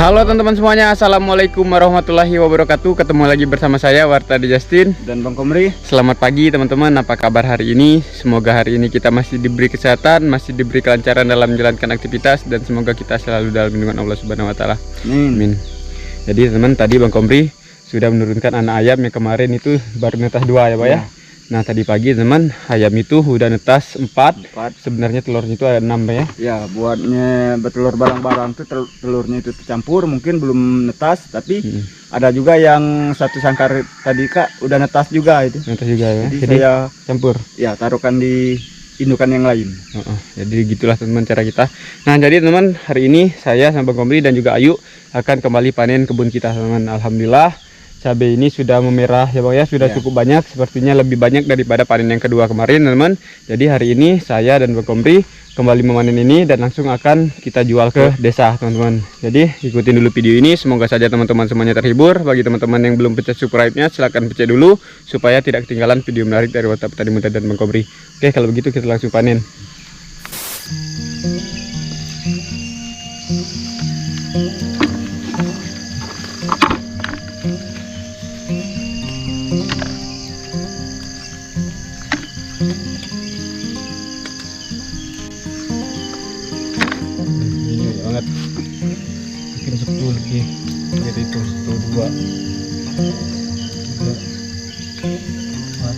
Halo teman-teman semuanya, assalamualaikum warahmatullahi wabarakatuh. Ketemu lagi bersama saya Warta Justin dan Bang Komri. Selamat pagi teman-teman, apa kabar hari ini? Semoga hari ini kita masih diberi kesehatan, masih diberi kelancaran dalam menjalankan aktivitas, dan semoga kita selalu dalam lindungan Allah Subhanahu Wa Taala. Amin. Jadi teman, tadi Bang Komri sudah menurunkan anak ayam yang kemarin itu baru netas 2 ya Pak ya. Nah tadi pagi teman, ayam itu udah netas 4. Sebenarnya telurnya itu ada 6 ya. Ya, buatnya bertelur barang-barang tuh telurnya itu tercampur, mungkin belum netas, tapi ada juga yang satu sangkar tadi Kak udah netas juga itu. Netas juga ya. Jadi saya campur. Ya, taruhkan di indukan yang lain. Jadi gitulah teman cara kita. Nah jadi teman, hari ini saya sama Bang Komri dan juga Ayu akan kembali panen kebun kita teman. Alhamdulillah cabai ini sudah memerah ya Bang ya, sudah cukup banyak, sepertinya lebih banyak daripada panen yang kedua kemarin teman. Jadi hari ini saya dan Bang Komri kembali memanen ini dan langsung akan kita jual ke desa teman-teman. Jadi ikutin dulu video ini, semoga saja teman-teman semuanya terhibur. Bagi teman-teman yang belum pencet subscribe-nya silahkan pencet dulu supaya tidak ketinggalan video menarik dari Warta Petani Muda dan Bang Komri. Oke, kalau begitu kita langsung panen. Bikin 10 lagi, jadi itu 1, 2, 3, 4, 5,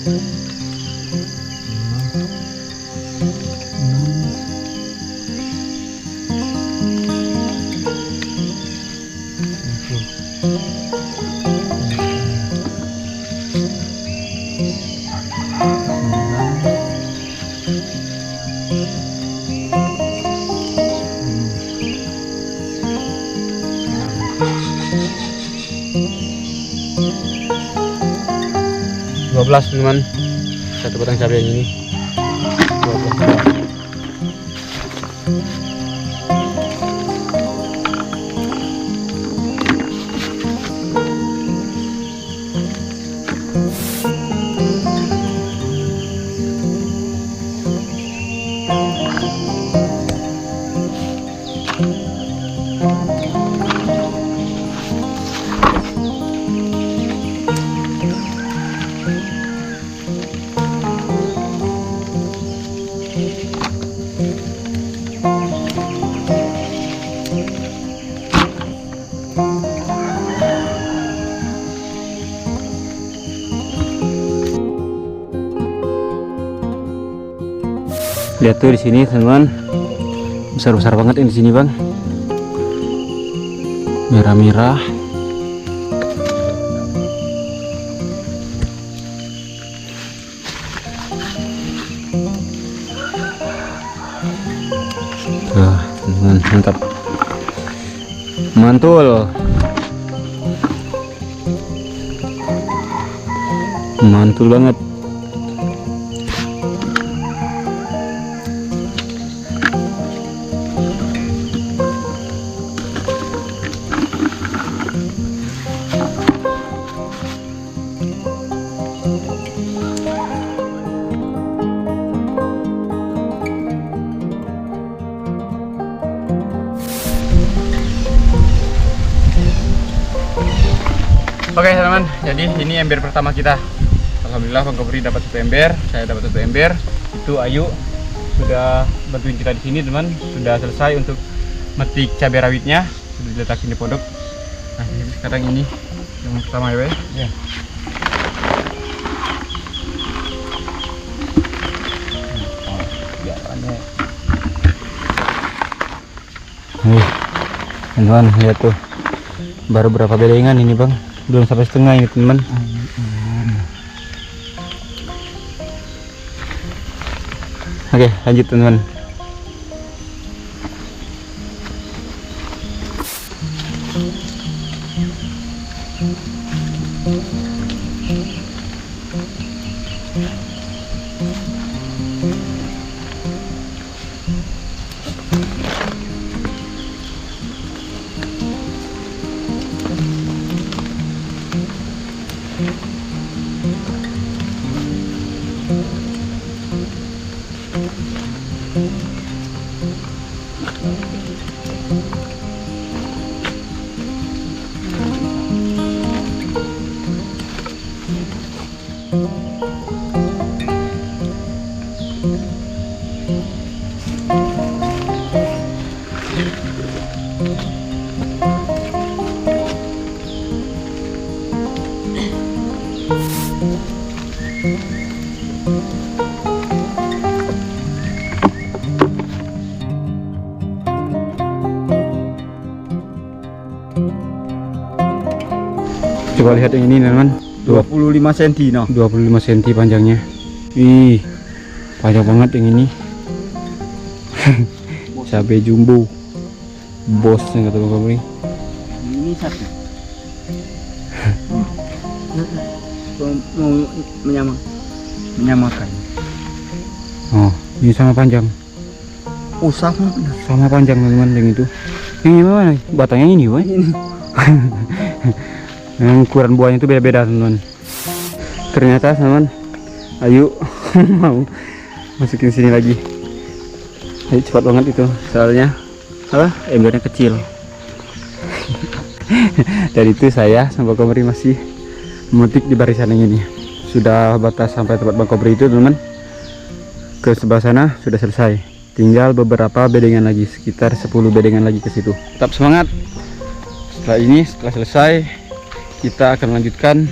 12 teman, satu batang cabai yang ini 12. Lihat tuh di sini teman, besar-besar banget ini di sini Bang, merah-merah. Tuh teman, mantap, mantul, mantul banget. Oke teman, jadi ini ember pertama kita. Alhamdulillah Bang Komri dapat 1 ember, saya dapat 1 ember. Itu Ayu sudah bantuin kita di sini teman, sudah selesai untuk metik cabai rawitnya, sudah diletakin di pondok. Nah ini sekarang ini yang pertama ya. Teman-teman lihat tuh, baru berapa bedengan ini Bang, belum sampai setengah ini teman. Oke lanjut teman-teman. Coba lihat yang ini teman-teman, 25 cm no. 25 cm panjangnya. Wih, panjang banget yang ini. Cabai jumbo, bosnya kata Bang Komri. Ini satu. Mau menyamakan. Oh, ini sama panjang. Oh, sama benar. Sama panjang teman-teman yang itu. Yang ini mana? Batangnya ini, woy. Ini. Yang ukuran buahnya itu beda-beda teman-teman. Ternyata teman, Ayu mau masukin sini lagi. Ayu cepat banget itu, soalnya embernya kecil. Dari itu saya sama Bang Komri masih memetik di barisan yang ini. Sudah batas sampai tempat Bang Komri itu teman-teman. Ke sebelah sana sudah selesai. Tinggal beberapa bedengan lagi, sekitar 10 bedengan lagi ke situ. Tetap semangat. Setelah ini, setelah selesai, kita akan melanjutkan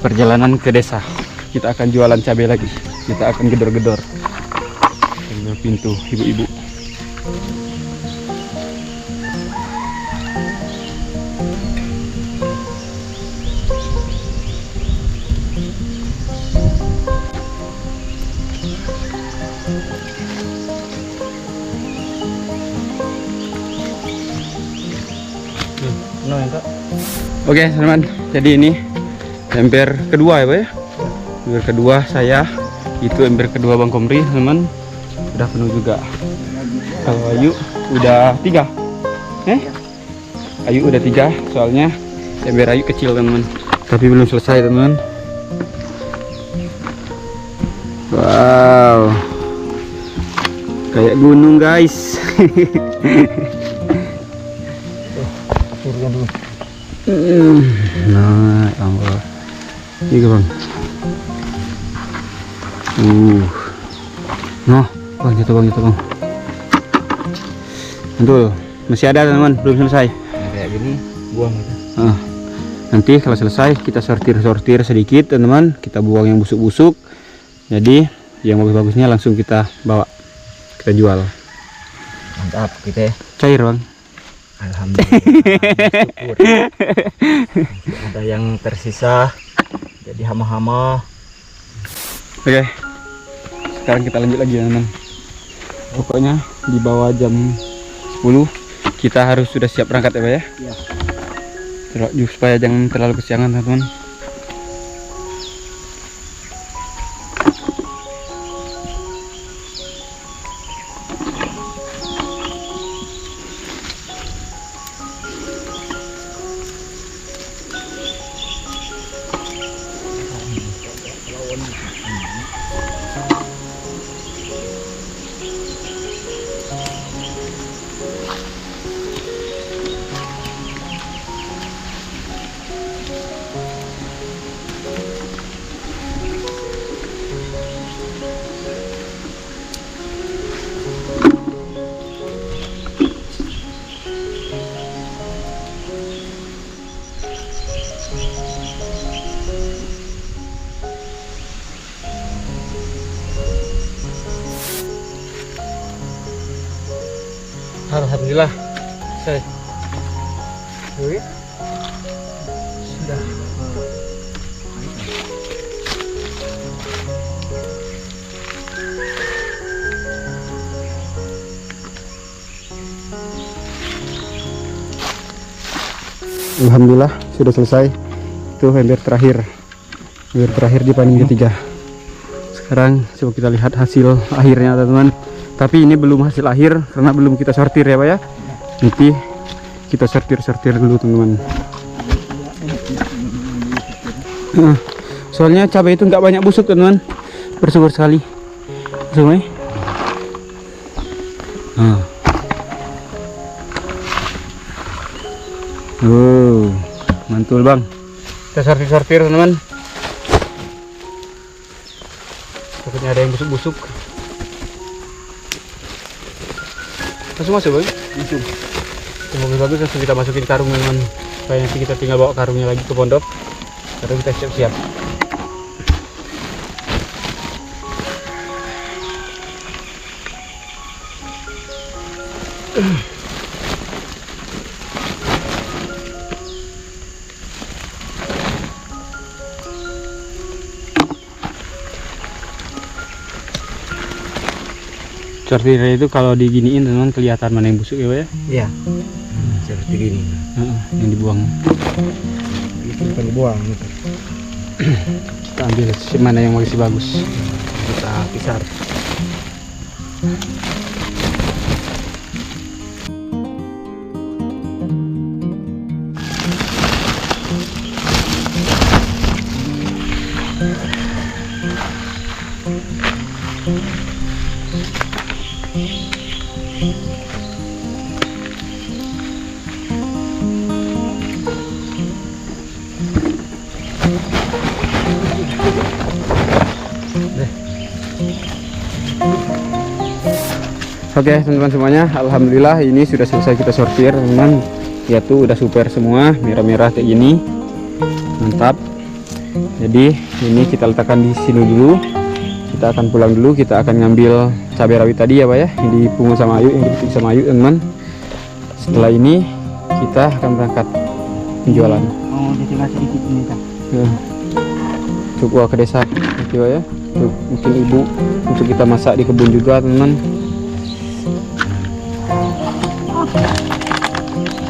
perjalanan ke desa. Kita akan jualan cabai lagi. Kita akan gedor-gedor pintu ibu-ibu. Oke teman-teman, jadi ini ember kedua ya Pak ya. Ember kedua saya, itu ember kedua Bang Komri teman-teman. Udah penuh juga. Kalau Ayu udah 3. Ayu udah 3, soalnya ember Ayu kecil teman-teman. Tapi belum selesai teman-teman. Wow, kayak gunung guys. Turun dulu. Nah, ampun. Ini Bang. Noh, Bang, jatuh Bang. Mantul. Masih ada teman-teman, belum selesai. Nah, kayak gini buang aja. Nanti kalau selesai kita sortir sedikit teman-teman, kita buang yang busuk-busuk. Jadi yang bagus-bagusnya langsung kita bawa, kita jual. Mantap kita. Cair Bang. Alhamdulillah. Syukur. Ada yang tersisa jadi hama-hama. Oke, sekarang kita lanjut lagi teman-teman. Pokoknya di bawah jam 10 kita harus sudah siap berangkat ya Pak ya. Ya. Supaya jangan terlalu kesiangan teman-teman. Alhamdulillah selesai. Sudah. Alhamdulillah sudah selesai. Itu ember terakhir di panen ketiga. Sekarang coba kita lihat hasil akhirnya teman-teman. Tapi ini belum hasil akhir karena belum kita sortir ya Pak ya. Nanti kita sortir dulu teman-teman. Soalnya cabai itu nggak banyak busuk teman-teman. Bersyukur sekali. Semua. Mantul bang. Kita sortir teman-teman. Takutnya ada yang busuk-busuk. Masuk bang. Semoga bagus langsung kita masukin karung teman-teman. Supaya nanti kita tinggal bawa karungnya lagi ke pondok. Baru kita siap-siap. Sortirnya itu kalau diginiin teman kelihatan mana yang busuk ya Pak ya? Iya. Seperti gini. Yang dibuang. Itu kan dibuang gitu. Kita ambil mana yang masih bagus. Kita pisar. Oke teman-teman semuanya, alhamdulillah ini sudah selesai kita sortir teman-teman. Ya tuh udah super semua, merah-merah kayak gini. Mantap. Jadi ini kita letakkan di sini dulu. Kita akan pulang dulu, kita akan ngambil cabai rawit tadi ya Pak ya, yang dipungut sama Ayu, yang dipetik sama Ayu teman-teman. Setelah ini kita akan berangkat penjualan. Oh, ditinggal sedikit ini Kak. Cukup ke desa gitu ya. Untuk mungkin ibu untuk kita masak di kebun juga teman-teman.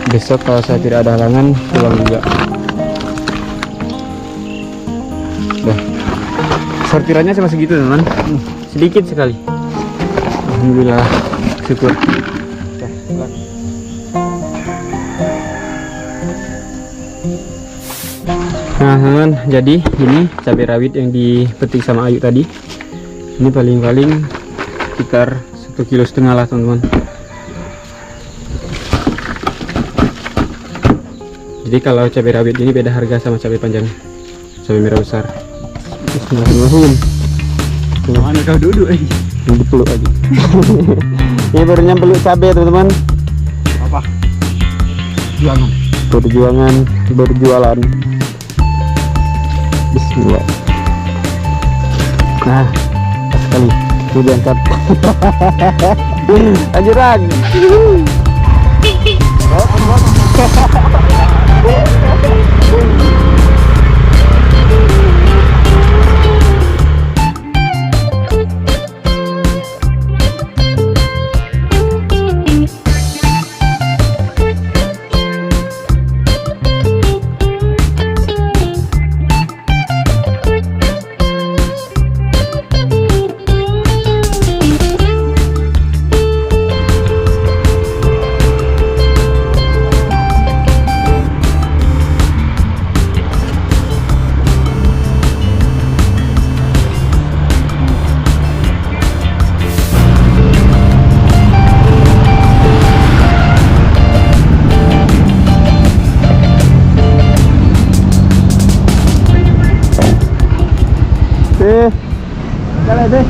Besok kalau saya tidak ada halangan pulang juga. Udah. Sortirannya cuma segitu teman-teman. Sedikit sekali. Alhamdulillah, syukur. Oke, pulang. Nah teman-teman, jadi ini cabai rawit yang dipetik sama Ayu tadi. Ini paling-paling sekitar 1,5 kilo lah teman-teman. Jadi kalau cabai rawit ini beda harga sama cabai panjang, cabai merah besar. Bismillahirrahmanirrahim. Mana kau duduk lagi? Dipeluk lagi. Ini baru nyambeluk cabai teman-teman. Apa? Jualan. Berjualan. Bismillah. Nah, pas sekali itu diangkat. Anjuran. Jalan deh.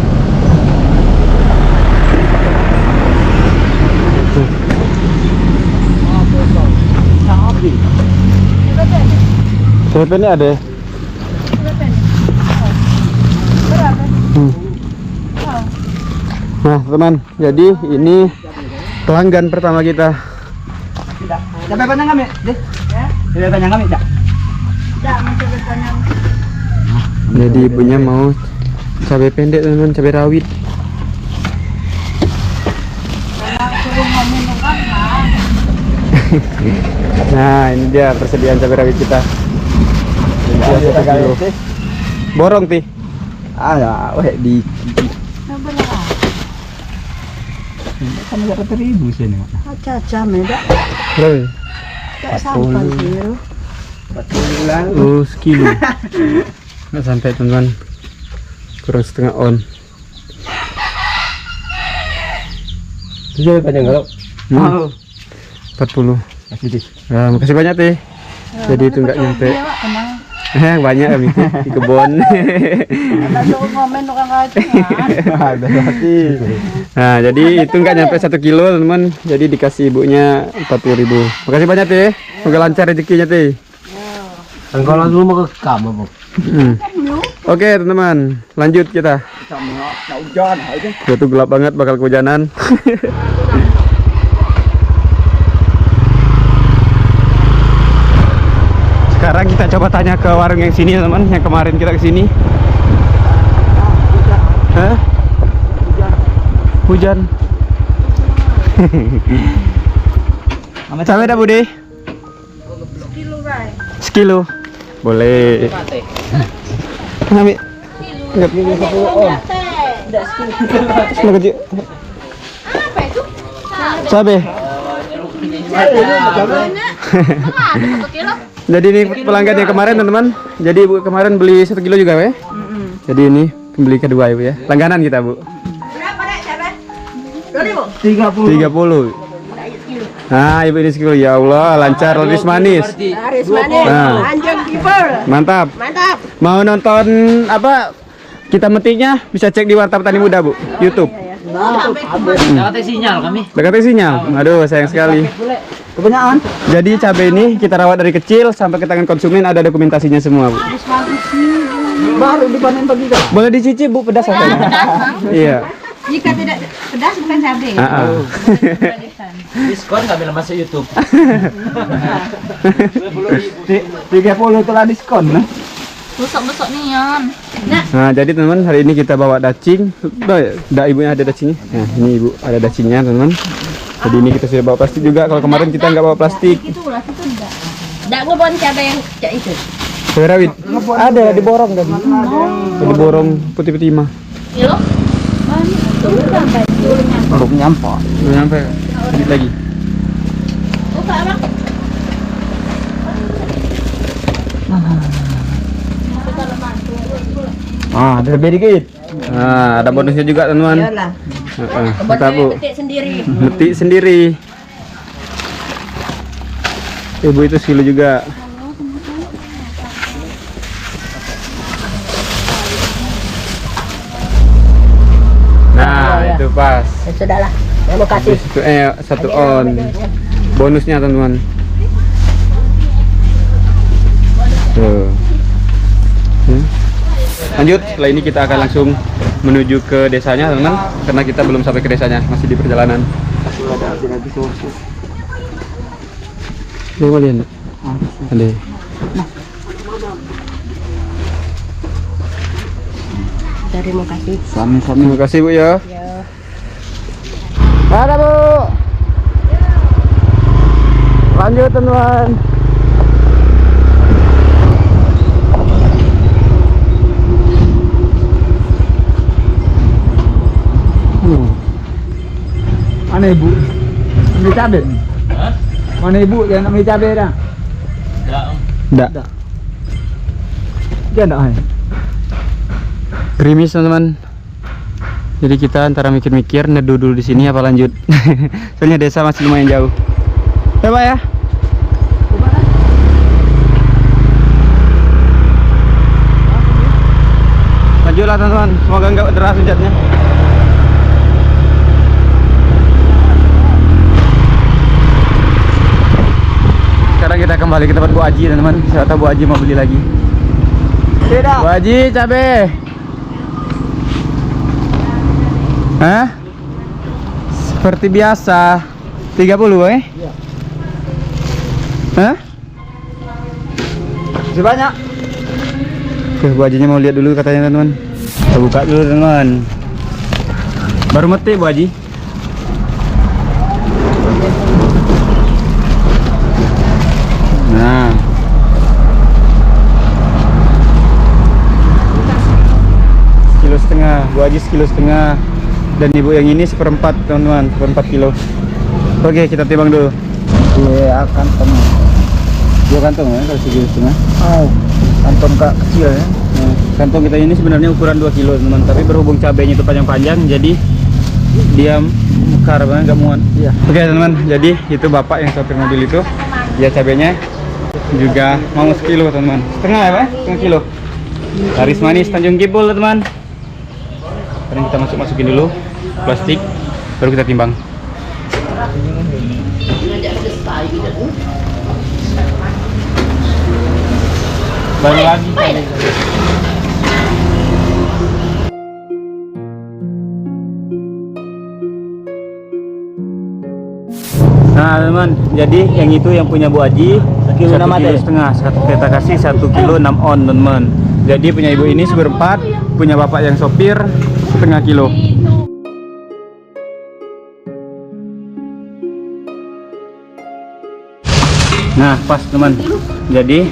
Siapa ini ada? Nah teman, jadi ini pelanggan pertama kita. Cabai panjang kami, deh. Cabai panjang kami, Cak. Cabai panjang. Jadi ibunya mau cabai pendek teman-teman, cabai rawit. Nah ini dia persediaan cabai rawit kita. Borong ti. Ah, weh di. Kan 100.000 sini. Caca meda. Berapa? Tak sampai biru. 40 Oh, sekilo. Nggak sampai teman, kurang setengah on. Itu panjang kalau. 40. Kasih di. Nah, makasih banyak teh. Jadi itu nggak nyampe. Banyak kami itu di kebun. Ada tuh komen orang aja. Ada hati. Nah, jadi itu nggak nyampe 1 kilo teman. Jadi dikasih ibunya 40.000. Makasih banyak teh. Semoga lancar rezekinya teh. Kalau dulu mau ke kamar, Bu. Oke teman-teman, lanjut kita. Sama hujan aja. Udah tuh gelap banget, bakal kehujanan. Sekarang kita coba tanya ke warung yang sini teman, yang kemarin kita kesini. Hah? Hujan. Sampai dah Budi? Sekilo guys. Sekilo. Boleh. Ambil. Enggak punya 10 on. Tidak sekilo. Kecil. Apa itu? Cabe. Jadi ini pelanggan yang kemarin teman-teman. Jadi ibu kemarin beli 1 kilo juga ya. Jadi ini pembeli kedua ibu ya. Langganan kita bu. Berapa dek cabai? 30. 30. Nah ibu ini sekilo ya Allah lancar laris manis. Laris manis. Nah. Anjing kiper. Mantap. Mantap. Mau nonton apa? Kita metiknya bisa cek di Warta Petani Muda bu. YouTube. Dekat sinyal kami. Dekatnya sinyal. Aduh sayang sekali. Kebanyakan. Jadi cabai ini kita rawat dari kecil sampai ke tangan konsumen, ada dokumentasinya semua bu. Baru dipanen pagi kan. Boleh dicicip bu, pedas apa? Iya. Jika tidak pedas bukan cabai. Diskon nggak bila masuk YouTube. 30 telah diskon nah. Busuk-busuk nih Yon. Nah jadi teman hari ini kita bawa dacing. Ibunya ada dacingnya. Nah ini ibu ada dacingnya teman. Jadi ini kita sudah bawa plastik juga. Kalau kemarin kita nggak bawa plastik. Itulah itu enggak. Enggak ngebon cabai yang cak itu. Rawit ada di borong tadi. Di borong putih-putih mah. Kilo? Sampai Baru nyampe. Belum nyampe. Sedikit lagi. buka Bang. Ada lebih dikit. Nah ada bonusnya juga teman. Iyalah. Kita bu. Petik sendiri. Metik sendiri. Ibu itu sekilo juga. Nah, itu pas. Ya sudahlah. Saya mau kasih. Habis itu 1 on. Bonusnya teman-teman. Tuh. Lanjut, setelah ini kita akan langsung menuju ke desanya teman-teman, karena kita belum sampai ke desanya, masih di perjalanan. Ini mana? Ada. Terima kasih. Sami-sami. Terima kasih Bu ya. Ya. Ada Bu. Lanjut teman-teman. Mana ibu? Ambil cabai. Mana ibu yang ambil cabai dah? Enggak. Dia enggak. Gerimis teman-teman. Jadi kita antara mikir-mikir neduh dulu di sini apa lanjut. Soalnya desa masih lumayan jauh. Ya Pak ya. Lanjutlah teman-teman. Semoga enggak deras hujannya. Sekarang kita kembali ke tempat Bu Aji teman-teman. Saya tahu Bu Aji mau beli lagi. Tidak. Bu Aji cabe. Hah? Seperti biasa. 30 Iya. Hah? Masih banyak. Oke, Bu Ajinya mau lihat dulu katanya teman-teman. Kita buka dulu teman. Baru metik Bu Aji. Nah. Sekilo setengah, Bu Aji sekilo setengah. dan ibu yang ini 1/4 teman-teman, 1/4 kilo. Oke, kita timbang dulu. Dua kantong. Dua kantong ya kalau segini setengah. Oh, kantong kak kecil ya. Nah, kantong kita ini sebenarnya ukuran 2 kilo teman, tapi berhubung cabenya itu panjang-panjang jadi dia mekar banget, nggak muat. Iya. Oke teman, jadi itu bapak yang sopir mobil itu, ya cabenya juga mau sekilo teman, setengah ya pak, setengah kilo. Laris manis Tanjung Kipul teman. Sekarang kita masukin dulu plastik, baru kita timbang. Baru lagi. Nah teman, jadi yang itu yang punya Bu Aji 1,5 kilo, kita kasih 1 kilo 6 on teman. Jadi punya ibu ini 1/4, punya bapak yang sopir 1/2 kilo. Nah pas teman, jadi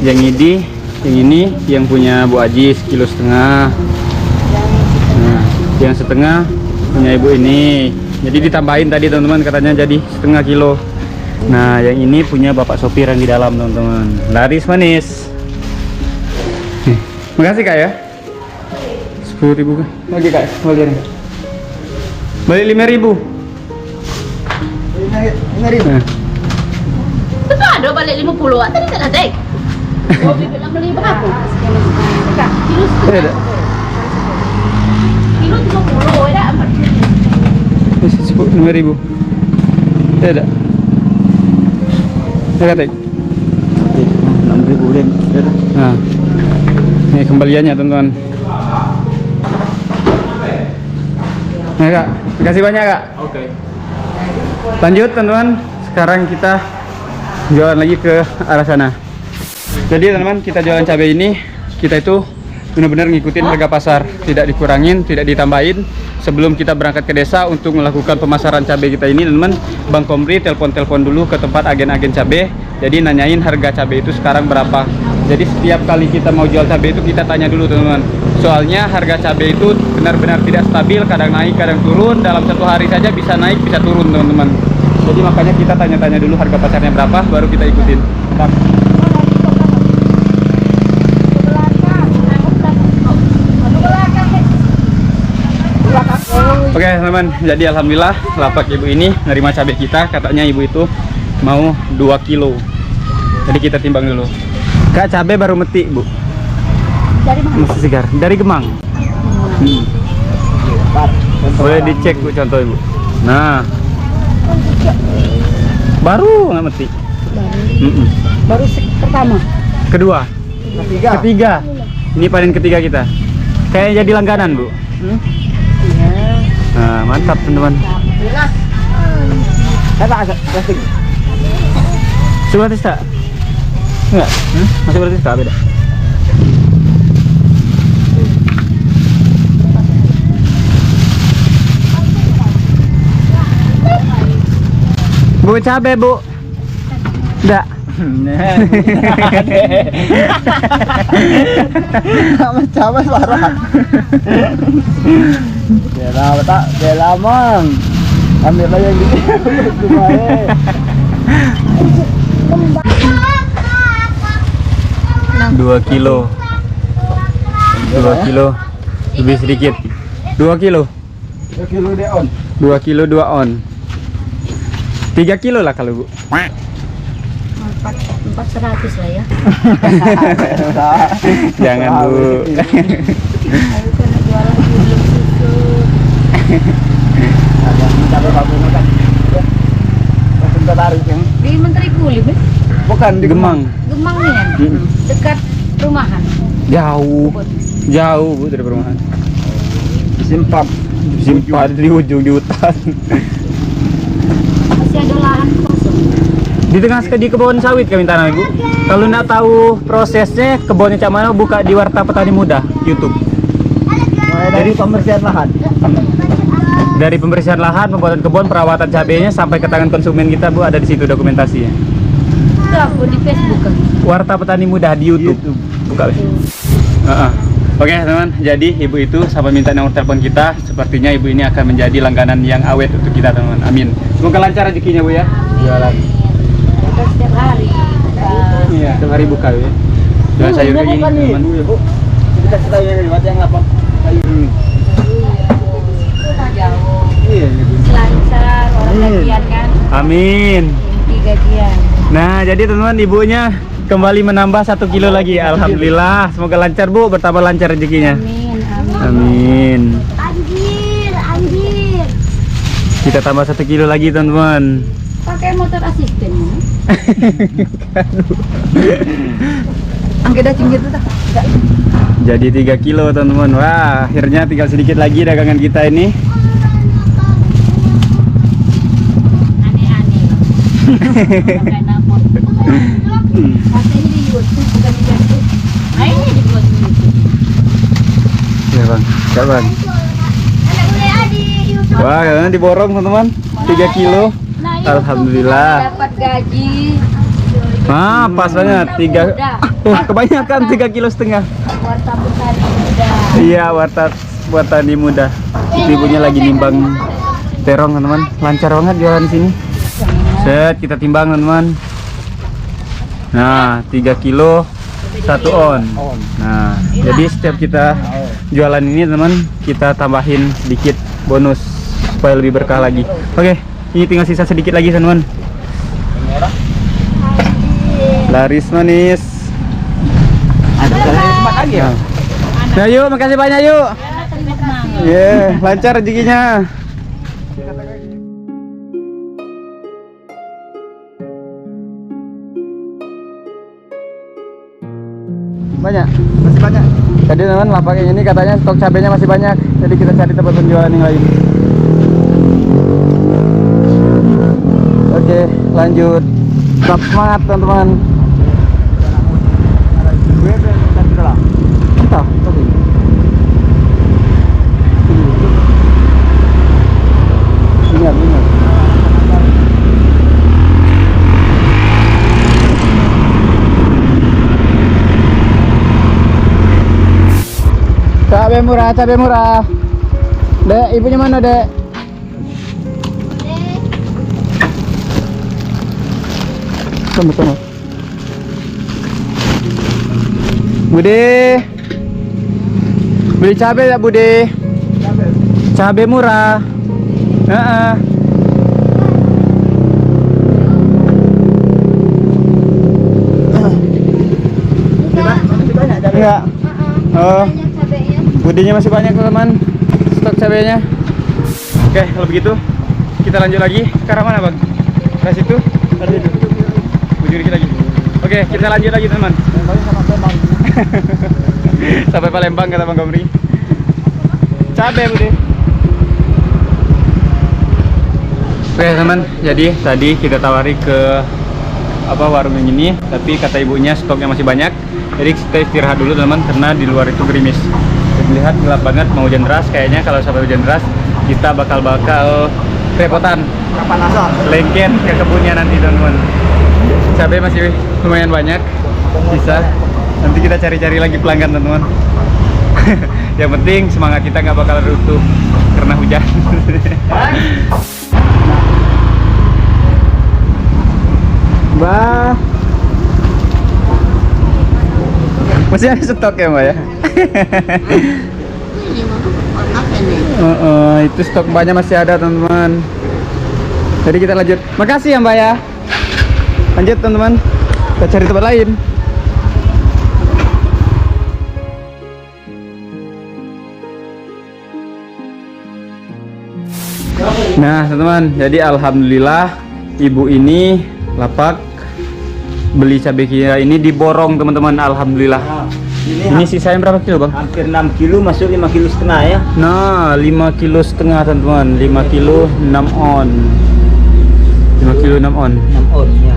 yang ini yang punya Bu Aji 1,5 kilo. Nah yang setengah punya ibu ini. Jadi ditambahin tadi teman-teman, katanya jadi 1/2 kilo. Nah yang ini punya bapak sopir yang di dalam teman-teman. Laris manis. Makasih kak ya. 10.000 kak. Lagi kak, balik nih. Balik 5.000. 5.000. Nah. Itu ada balik 50 ah, tadi tak ada. Oh, bilang beli berapa? Kilo Ada. kilo 30 ya, 5.000. Ada. Ada tek. 6.000 udah. Nah. Ini kembaliannya teman-teman. Nah kak, terima kasih banyak kak. Oke. Lanjut teman-teman, sekarang kita jualan lagi ke arah sana. Jadi teman-teman, kita jualan cabai ini, kita itu benar-benar ngikutin harga pasar, tidak dikurangin, tidak ditambahin. Sebelum kita berangkat ke desa untuk melakukan pemasaran cabai kita ini teman-teman, Bang Komri telepon dulu ke tempat agen-agen cabai, jadi nanyain harga cabai itu sekarang berapa. Jadi setiap kali kita mau jual cabai itu kita tanya dulu teman-teman, soalnya harga cabai itu benar-benar tidak stabil, kadang naik kadang turun, dalam satu hari saja bisa naik bisa turun teman-teman. Jadi makanya kita tanya-tanya dulu harga pasarnya berapa, baru kita ikutin. Oke teman-teman, jadi alhamdulillah lapak ibu ini nerima cabai kita, katanya ibu itu mau 2 kilo. Jadi kita timbang dulu. Kak, cabai baru meti bu? dari mana? Masih segar, dari Gemang. Boleh dicek bu contoh ibu. Nah, baru nggak meti. Baru pertama. Kedua, ketiga. Ini panen ketiga kita. Kayak jadi langganan bu. Nah, mantap teman-teman. Plastik. Seberapa tak? Enggak? Masih berarti tak beda. Bu cabe bu. Enggak. Sama parah. Bela mang. Ambil aja yang gini. 2 kilo. 2 kilo. Lebih sedikit. 2 kilo. 2 kilo dia on. 2 kilo 2 on. 3 kilo lah kalau bu. 400 lah ya. Jangan bu. Ayo kena jualan belum susu. Ada babu makan. Langsung tarik yang. Di Menteri Kulit, Bukan di Gemang. Gemang nih kan? Dekat rumahan. Jauh. Jauh bu dari perumahan. Simpan. Simpan di ujung di hutan. Masih ada lahan kosong. Di tengah di kebun sawit kami tanam ibu. Kalau nak tahu prosesnya kebunnya cak mana, buka di Warta Petani Muda YouTube. Dari pembersihan lahan. Dari pembersihan lahan, pembuatan kebun, perawatan cabainya sampai ke tangan konsumen kita bu, ada di situ dokumentasinya. Itu aku di Facebook kan. Warta Petani Muda di YouTube. Buka. Oke teman, jadi ibu itu sama minta nomor telepon kita. Sepertinya ibu ini akan menjadi langganan yang awet untuk kita teman. Amin. Semoga lancar rezekinya bu ya. Jualan. Kita setiap hari. Iya, setiap hari buka ya. Jualan sayur kayak gini teman. Bu. Kita kasih tahu yang lewat yang lapang sayur ini. Jauh. Iya, Lancar, orang gajian kan. Amin. Inti gajian. Nah, jadi teman-teman ibunya kembali menambah 1 kilo lagi. Alhamdulillah. Semoga lancar bu, bertambah lancar rezekinya. Amin, amin. Amin. Anjir, anjir. Kita tambah 1 kilo lagi teman-teman. Pakai motor asisten. Angkat dah cinggir tu dah. Jadi 3 kilo teman-teman. Wah, akhirnya tinggal sedikit lagi dagangan kita ini. Aneh-aneh. Pakai napot. Katanya di YouTube bukan di YouTube. Akhirnya dibuat di YouTube. Ya bang, ya bang. Wah, kalian diborong teman-teman. 3 kilo. Nah, ini Alhamdulillah. dapat gaji. Ah, pas banget 3. Kebanyakan 3,5 kilo. Warta petani muda. Iya, buat tani muda. Ibunya lagi nimbang terong teman-teman. Lancar banget jualan di sini. Set, kita timbang teman-teman. Nah, 3 kilo 1 on. Nah, jadi setiap kita jualan ini teman, kita tambahin sedikit bonus supaya lebih berkah lagi. Oke, ini tinggal sisa sedikit lagi teman-teman. Laris manis. Ada tempat lagi ya? Nah, yuk, makasih banyak yuk. Yeah, lancar rezekinya. Banyak, Masih banyak. jadi teman lapak yang ini katanya stok cabenya masih banyak, jadi kita cari tempat penjualan yang lain. Oke, lanjut. Tetap semangat teman-teman. Entah, oke. Ingat. Cabai murah. Dek, ibunya mana, Dek? Tunggu. Bude. Beli cabai ya, Bude? Cabai murah. Heeh. Masih banyak cabai. Enggak. Oh. Banyak cabenya. Budenya masih banyak teman-teman, stok cabenya. Oke, kalau begitu kita lanjut lagi ke arah mana bang? Ke situ? Ke situ. Bujur dikit lagi. Oke, kita lanjut lagi teman. Sampai Palembang kata Bang Gomri. Cabe bude. Oke teman, jadi tadi kita tawari ke warung yang ini, tapi kata ibunya stoknya masih banyak. Jadi kita istirahat dulu teman, karena di luar itu gerimis. Lihat gelap banget, mau hujan deras. Kayaknya kalau sampai hujan deras kita bakal repotan. Kapan asal? Lengket ke kebunnya nanti teman-teman. Cabai masih lumayan banyak, bisa. Nanti kita cari-cari lagi pelanggan teman-teman. Yang penting semangat kita nggak bakal runtuh karena hujan. Mbak, masih ada stok ya Mbak ya? Itu stok banyak masih ada teman-teman. Jadi kita lanjut. Makasih ya Mbak ya. Lanjut teman-teman. Kita cari tempat lain. Nah teman-teman, jadi alhamdulillah ibu ini lapak beli cabai kira ini diborong teman-teman. Alhamdulillah. Ini sisanya berapa kilo bang? Hampir 6 kilo, masuk 5,5 kilo ya. Nah 5,5 kilo teman-teman. 5 kilo 6 on. 5 kilo 6 on. 6 on ya.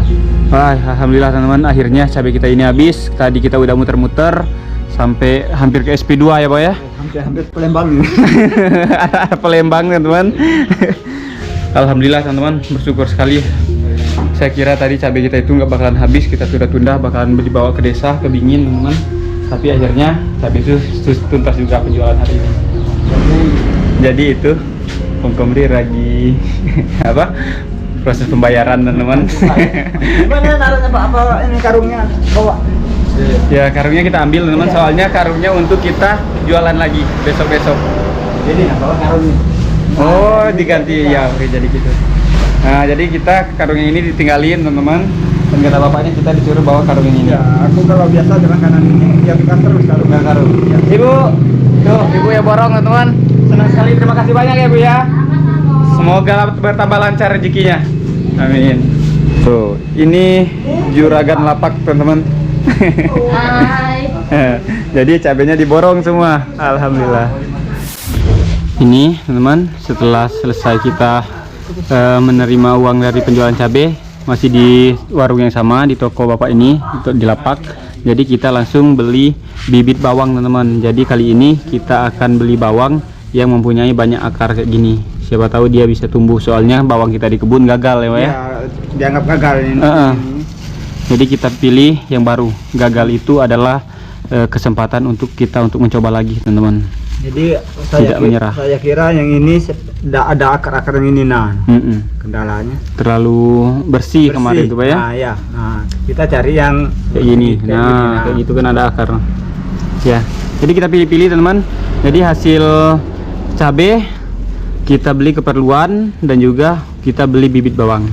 Wah, alhamdulillah teman-teman, akhirnya cabai kita ini habis. Tadi kita udah muter-muter sampai hampir ke SP2 ya Pak ya. Hampir Palembang. Palembang teman-teman. Alhamdulillah teman-teman, bersyukur sekali. Saya kira tadi cabai kita itu nggak bakalan habis, kita tunda-tunda bakalan dibawa ke desa, ke Bingin teman-teman. tapi akhirnya cabai itu tuntas juga penjualan hari ini. Jadi itu Om Komri lagi apa proses pembayaran teman-teman. Gimana naruhnya Pak? Apa ini karungnya bawa? Ya karungnya kita ambil teman-teman, soalnya karungnya untuk kita jualan lagi besok-besok. Jadi bawa karungnya. Oh diganti ya, oke jadi gitu. Nah jadi kita karung yang ini ditinggalin teman-teman, dan kata bapaknya kita disuruh bawa karung yang ini. Ya, aku kalau biasa dengan kanan ini ya kita terus karung. Ya. Ibu, tuh ibu ya borong teman-teman. Senang sekali, terima kasih banyak ya Bu ya. Semoga bertambah lancar rezekinya. Amin. Tuh, ini juragan lapak teman-teman. Hai. Jadi cabenya diborong semua, alhamdulillah. Ini teman-teman, setelah selesai kita menerima uang dari penjualan cabai, masih di warung yang sama di toko bapak ini untuk di lapak. Jadi kita langsung beli bibit bawang teman-teman. Jadi kali ini kita akan beli bawang yang mempunyai banyak akar kayak gini. Siapa tahu dia bisa tumbuh, soalnya bawang kita di kebun gagal ya Pak ya. Ya, dianggap gagal ini. Jadi kita pilih yang baru. Gagal itu adalah kesempatan untuk kita untuk mencoba lagi teman-teman. Jadi Tidak menyerah. Saya kira yang ini tidak ada akar-akar yang ini kendalanya. Terlalu bersih kemarin itu Pak ya. Nah, ya. Nah, kita cari yang Kayak gini. Kayak gitu kan ada akar. Ya. Jadi kita pilih-pilih teman-teman. Jadi hasil cabai kita beli keperluan dan juga kita beli bibit bawang.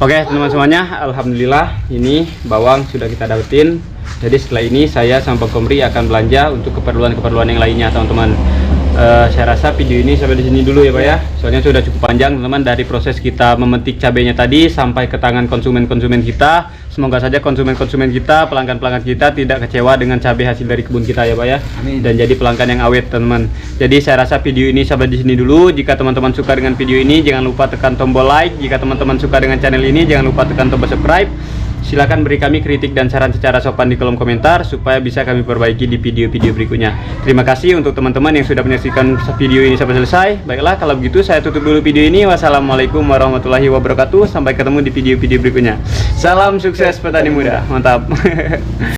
Oke teman-teman semuanya, alhamdulillah ini bawang sudah kita dapetin. Jadi setelah ini saya sama Bang Komri akan belanja untuk keperluan-keperluan yang lainnya teman-teman. Saya rasa video ini sampai di sini dulu ya Pak ya. Soalnya sudah cukup panjang teman-teman, dari proses kita memetik cabenya tadi sampai ke tangan konsumen-konsumen kita. Semoga saja konsumen-konsumen kita, pelanggan-pelanggan kita tidak kecewa dengan cabai hasil dari kebun kita ya Pak ya. Amin. Dan jadi pelanggan yang awet teman-teman. Jadi saya rasa video ini sampai di sini dulu. Jika teman-teman suka dengan video ini, jangan lupa tekan tombol like. Jika teman-teman suka dengan channel ini, jangan lupa tekan tombol subscribe. Silakan beri kami kritik dan saran secara sopan di kolom komentar supaya bisa kami perbaiki di video-video berikutnya. Terima kasih untuk teman-teman yang sudah menyaksikan video ini sampai selesai. Baiklah, kalau begitu saya tutup dulu video ini. Wassalamualaikum warahmatullahi wabarakatuh. Sampai ketemu di video-video berikutnya. Salam sukses petani muda. Mantap.